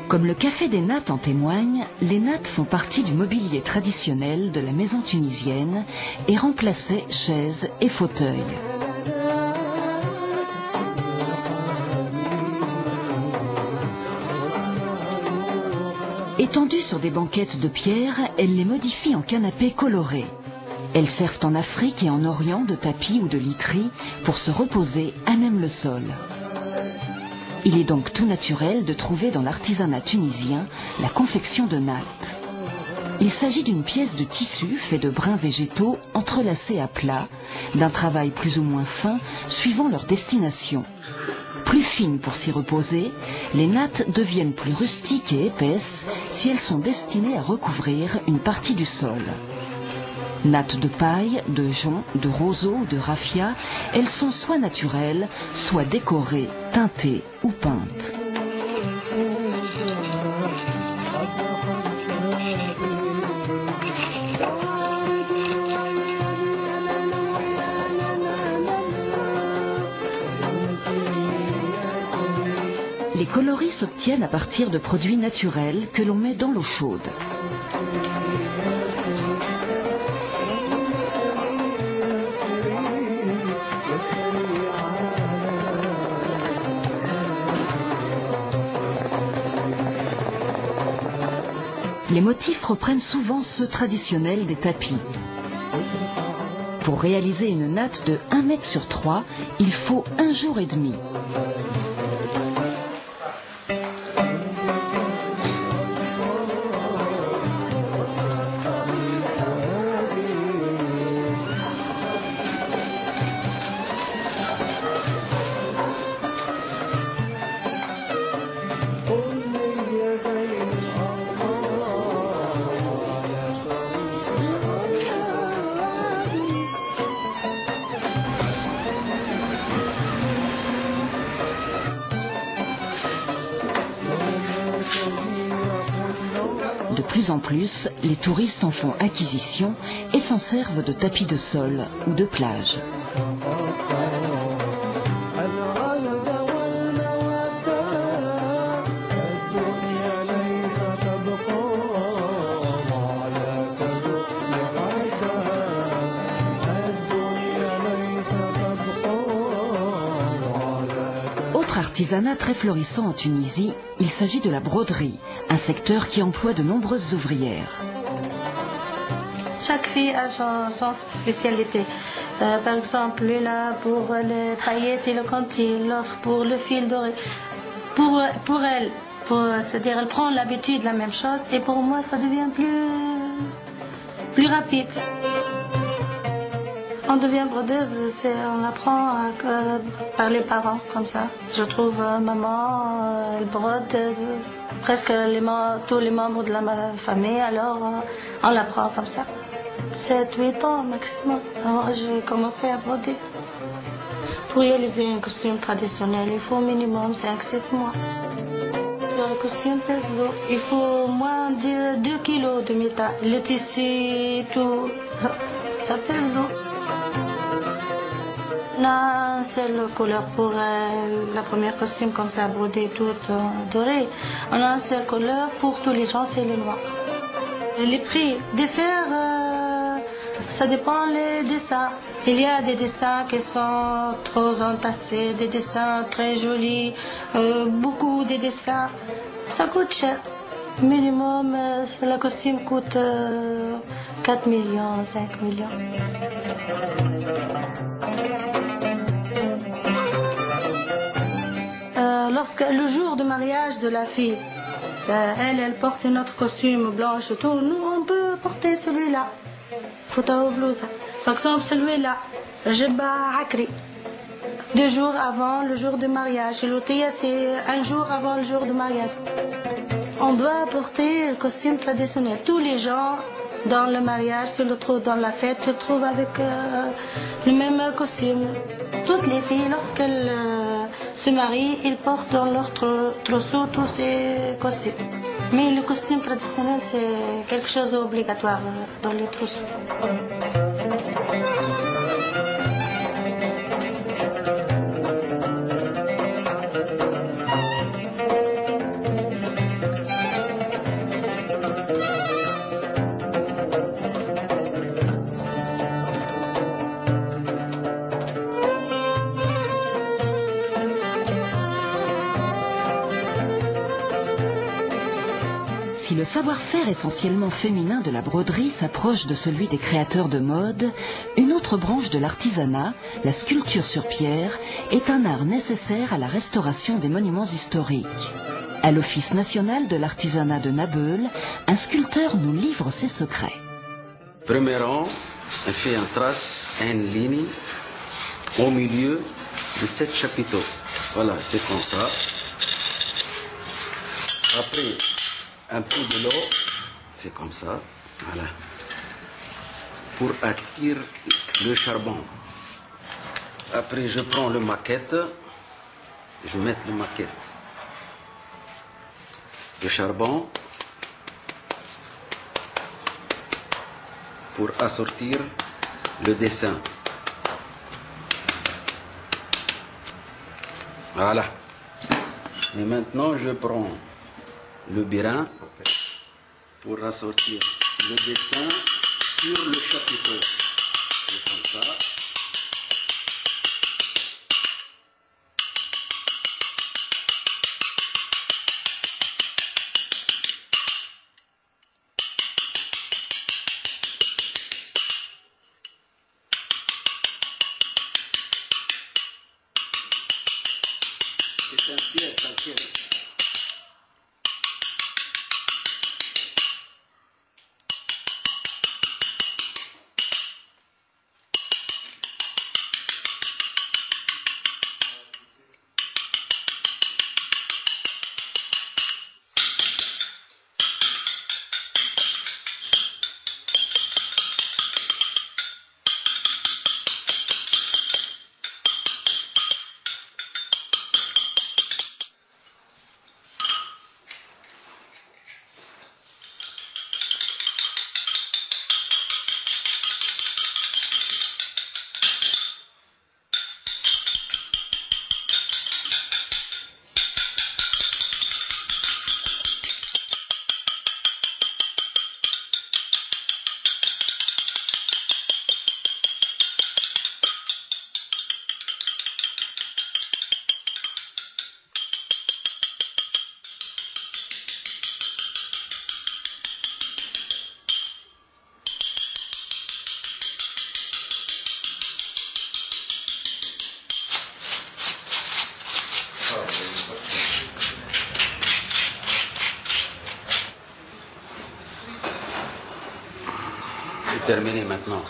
Comme le café des nattes en témoigne, les nattes font partie du mobilier traditionnel de la maison tunisienne et remplaçaient chaises et fauteuils. Étendues sur des banquettes de pierre, elles les modifient en canapés colorés. Elles servent en Afrique et en Orient de tapis ou de literie pour se reposer à même le sol. Il est donc tout naturel de trouver dans l'artisanat tunisien la confection de nattes. Il s'agit d'une pièce de tissu fait de brins végétaux entrelacés à plat, d'un travail plus ou moins fin suivant leur destination. Plus fines pour s'y reposer, les nattes deviennent plus rustiques et épaisses si elles sont destinées à recouvrir une partie du sol. Nattes de paille, de jonc, de roseau ou de raffia, elles sont soit naturelles, soit décorées, teintées ou peintes. Les coloris s'obtiennent à partir de produits naturels que l'on met dans l'eau chaude. Les motifs reprennent souvent ceux traditionnels des tapis. Pour réaliser une natte de 1 mètre sur 3, il faut 1 jour et demi. De plus en plus, les touristes en font acquisition et s'en servent de tapis de sol ou de plage. Autre artisanat très florissant en Tunisie, il s'agit de la broderie, un secteur qui emploie de nombreuses ouvrières. Chaque fille a son spécialité. Par exemple, l'une pour les paillettes et le conti, l'autre pour le fil doré. Pour elle, c'est-à-dire elle prend l'habitude de la même chose, et pour moi ça devient plus rapide. On devient brodeuse, on apprend par les parents, comme ça. Je trouve maman, elle brode presque tous les membres de la famille, alors on l'apprend comme ça. 7-8 ans maximum, j'ai commencé à broder. Pour réaliser un costume traditionnel, il faut au minimum 5-6 mois. Le costume pèse lourd, il faut moins de 2 kilos de métal. Le tissu, tout, ça pèse lourd. On a une seule couleur pour la première costume, comme ça, brodée toute dorée. On a une seule couleur pour tous les gens, c'est le noir. Les prix des fers, ça dépend des dessins. Il y a des dessins qui sont trop entassés, des dessins très jolis, beaucoup de dessins. Ça coûte cher. Minimum, le costume coûte 4 millions, 5 millions. Lorsque le jour du mariage de la fille, elle porte notre costume blanche et tout, nous on peut porter celui-là. Fouta blouse. Par exemple celui-là, Jebba Akri. 2 jours avant le jour du mariage. L'outil c'est 1 jour avant le jour du mariage. On doit porter le costume traditionnel. Tous les gens dans le mariage, tu le trouves dans la fête, tu le trouves avec le même costume. Toutes les filles, lorsqu'elles se marient, ils portent dans leur trousseau tous ces costumes. Mais le costume traditionnel, c'est quelque chose d'obligatoire dans les trousseaux. Si le savoir-faire essentiellement féminin de la broderie s'approche de celui des créateurs de mode, une autre branche de l'artisanat, la sculpture sur pierre, est un art nécessaire à la restauration des monuments historiques. À l'Office national de l'artisanat de Nabeul, un sculpteur nous livre ses secrets. Premier rang, on fait une trace, une ligne au milieu de 7 chapiteaux. Voilà, c'est comme ça. Après, un peu de l'eau, c'est comme ça, voilà, pour attirer le charbon. Après, je prends le maquette, je mets le maquette, le charbon, pour assortir le dessin. Voilà. Et maintenant, je prends le birin pour assortir le dessin sur le chapiteau. C'est comme ça. C'est un pied, calcaire. C'est terminé maintenant.